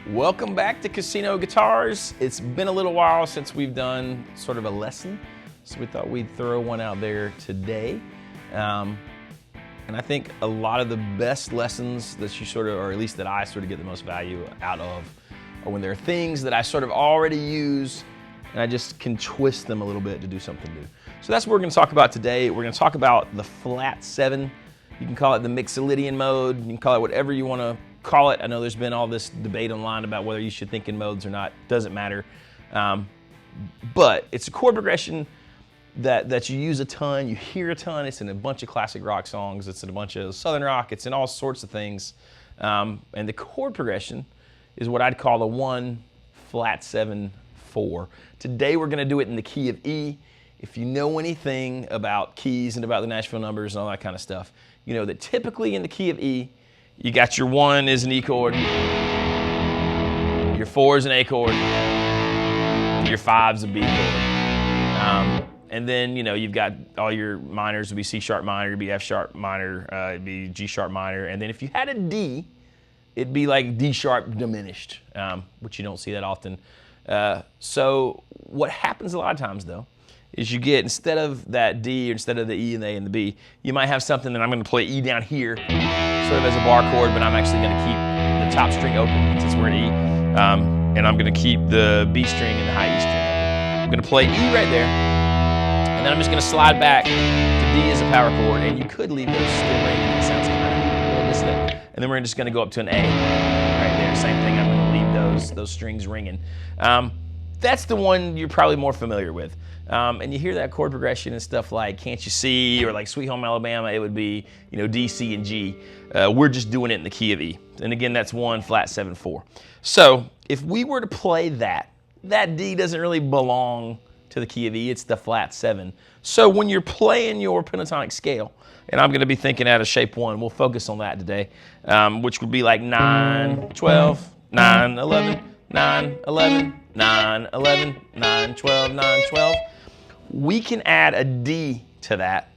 Welcome back to Casino Guitars. It's been a little while since we've done sort of a lesson, so we thought we'd throw one out there today. And I think a lot of the best lessons that you sort of, or at least that I sort of get the most value out of, are when there are things that I sort of already use and I just can twist them a little bit to do something new. So that's what we're going to talk about today. We're going to talk about the flat 7. You can call it the Mixolydian mode. You can call it whatever you want to call it. I know there's been all this debate online about whether you should think in modes or not. Doesn't matter. But it's a chord progression that you use a ton, you hear a ton. It's in a bunch of classic rock songs. It's in a bunch of Southern rock. It's in all sorts of things. And the chord progression is what I'd call the 1 flat 7 4. Today we're going to do it in the key of E. If you know anything about keys and about the Nashville numbers and all that kind of stuff, you know that typically in the key of E, you got your 1 is an E chord, your 4 is an A chord, your 5 is a B chord. And then, you know, you've got all your minors. It'd be C sharp minor, it'd be F sharp minor, it'd be G sharp minor. And then if you had a D, it'd be like D sharp diminished, which you don't see that often. So what happens a lot of times, though, is you get, instead of that D, or instead of the E and the A and the B, you might have something that I'm going to play E down here, sort of as a bar chord, but I'm actually going to keep the top string open since we're in E, and I'm going to keep the B string and the high E string open. I'm going to play E right there, and then I'm just going to slide back to D as a power chord, and you could leave those still ringing. It sounds kind of a little dissonant. And then we're just going to go up to an A right there. Same thing. I'm going to leave those strings ringing. That's the one you're probably more familiar with. And you hear that chord progression and stuff like Can't You See, or like Sweet Home Alabama, it would be, you know, D, C, and G. We're just doing it in the key of E. And again, that's 1 flat 7 4. So if we were to play that D doesn't really belong to the key of E, it's the flat 7. So when you're playing your pentatonic scale, and I'm going to be thinking out of shape 1, we'll focus on that today, which would be like 9, 12, 9, 11, 9, 11, 9, 11, 9, 12, 9, 12. We can add a D to that,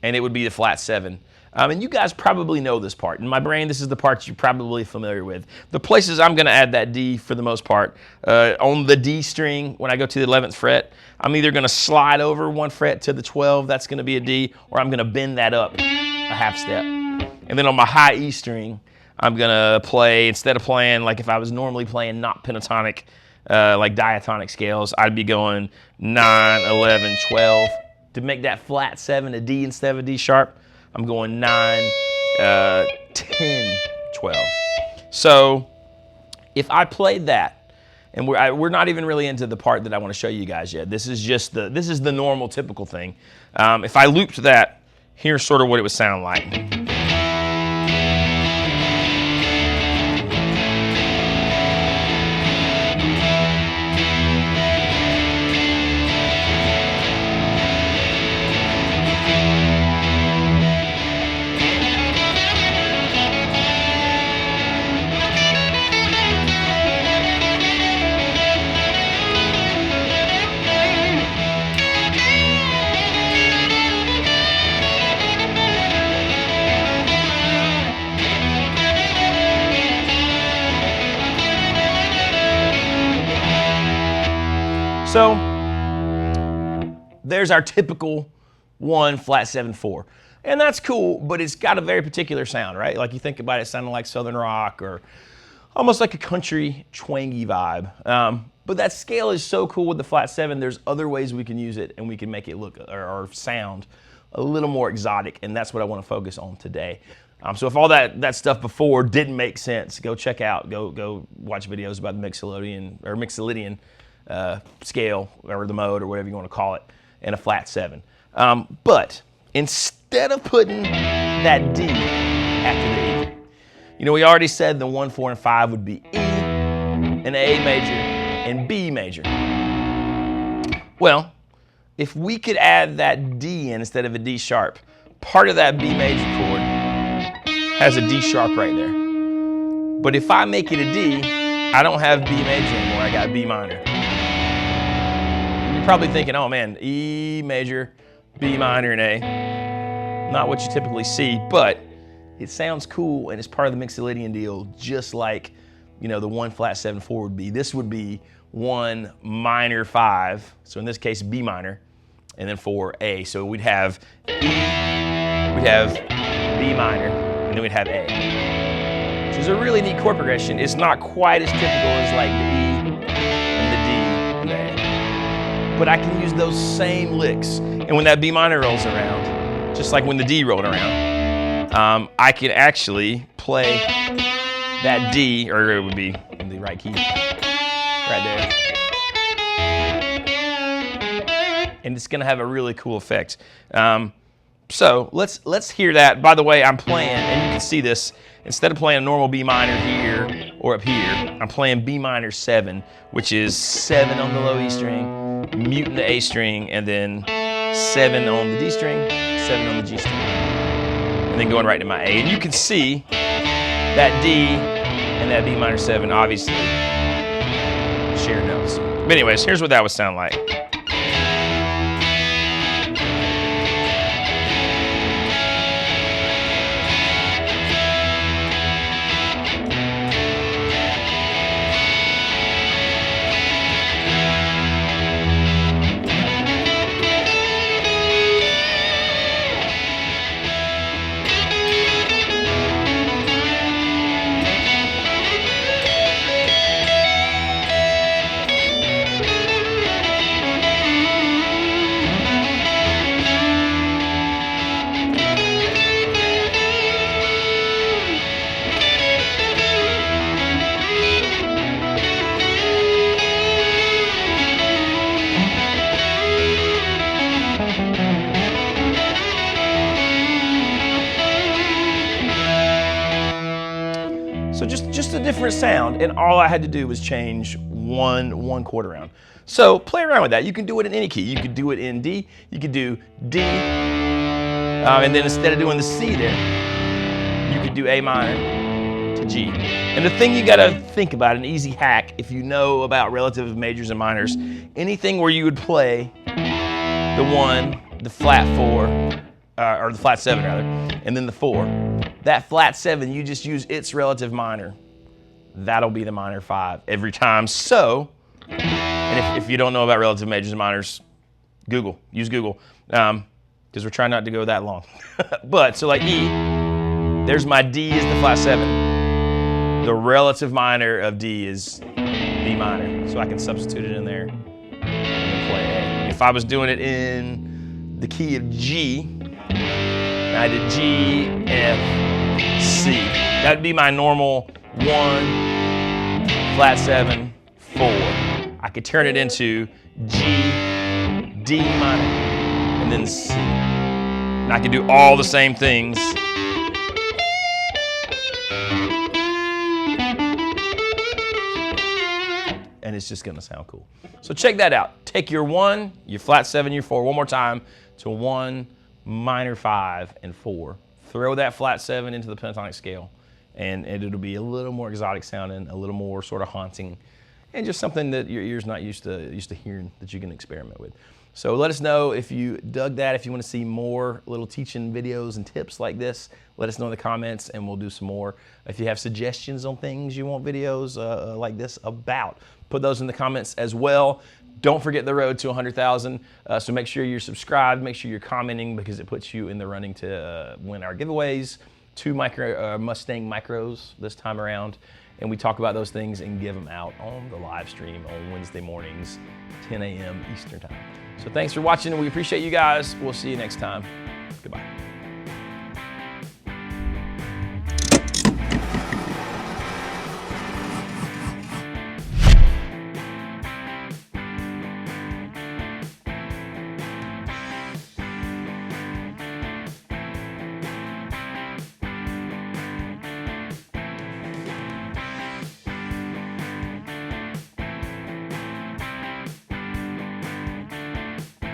and it would be the flat 7. And you guys probably know this part. In my brain, this is the part you're probably familiar with. The places I'm going to add that D for the most part, on the D string, when I go to the 11th fret, I'm either going to slide over 1 fret to the 12, that's going to be a D, or I'm going to bend that up a half step. And then on my high E string, I'm going to play, instead of playing like if I was normally playing not pentatonic, like diatonic scales, I'd be going 9, 11, 12. To make that flat 7 a D instead of a D sharp, I'm going 9, 10, 12. So if I played that, and we're not even really into the part that I want to show you guys yet. This is just this is the normal typical thing. If I looped that, here's sort of what it would sound like. So there's our typical 1 flat 7 4. And that's cool, but it's got a very particular sound, right? Like you think about it sounding like Southern rock or almost like a country twangy vibe. But that scale is so cool with the flat 7, there's other ways we can use it and we can make it look or sound a little more exotic, and that's what I want to focus on today. So if all that stuff before didn't make sense, go check out, go watch videos about the Mixolydian scale or the mode or whatever you want to call it in a flat 7. But instead of putting that D after the E, you know, we already said the 1, 4, and 5 would be E, and A major, and B major. Well, if we could add that D in instead of a D sharp, part of that B major chord has a D sharp right there. But if I make it a D, I don't have B major anymore, I got B minor. You're probably thinking, oh man, E major, B minor, and A. Not what you typically see, but it sounds cool and it's part of the Mixolydian deal, just like you know, the 1 flat 7 4 would be. This would be 1 minor 5. So in this case, B minor, and then 4 A. So we'd have E, we'd have B minor, and then we'd have A. Which is a really neat chord progression. It's not quite as typical as like the E and the D and the A. But I can use those same licks. And when that B minor rolls around, just like when the D rolled around, I could actually play that D, or it would be in the right key, right there. And it's gonna have a really cool effect. So let's hear that. By the way, I'm playing, and you can see this, instead of playing a normal B minor here or up here, I'm playing B minor 7, which is 7 on the low E string, muting the A string, and then 7 on the D string, 7 on the G string, and then going right to my A. And you can see that D and that B minor 7 obviously share notes. But anyways, here's what that would sound like. So just a different sound, and all I had to do was change one chord around. So play around with that. You can do it in any key. You could do it in D. You could do D, and then instead of doing the C there, you could do A minor to G. And the thing you gotta think about, an easy hack, if you know about relative majors and minors, anything where you would play the 1, the flat 4, or the flat 7 rather, and then the 4. That flat 7, you just use its relative minor. That'll be the minor 5 every time. So, and if you don't know about relative majors and minors, use Google, because we're trying not to go that long. But, so like E, there's my D is the flat 7. The relative minor of D is B minor. So I can substitute it in there and play A. If I was doing it in the key of G, I did G, F, C. That'd be my normal 1, flat 7, 4. I could turn it into G, D minor, and then C. And I could do all the same things. And it's just gonna sound cool. So check that out. Take your 1, your flat 7, your 4, one more time to 1, minor 5, and 4. Throw that flat 7 into the pentatonic scale, and it'll be a little more exotic sounding, a little more sort of haunting, and just something that your ear's not used to hearing, that you can experiment with. So let us know if you dug that. If you want to see more little teaching videos and tips like this, let us know in the comments, and we'll do some more. If you have suggestions on things you want videos like this about, put those in the comments as well. Don't forget the road to 100,000. So make sure you're subscribed, make sure you're commenting, because it puts you in the running to win our giveaways. 2 Mustang Micros this time around. And we talk about those things and give them out on the live stream on Wednesday mornings, 10 a.m. Eastern time. So thanks for watching, and we appreciate you guys. We'll see you next time. Goodbye.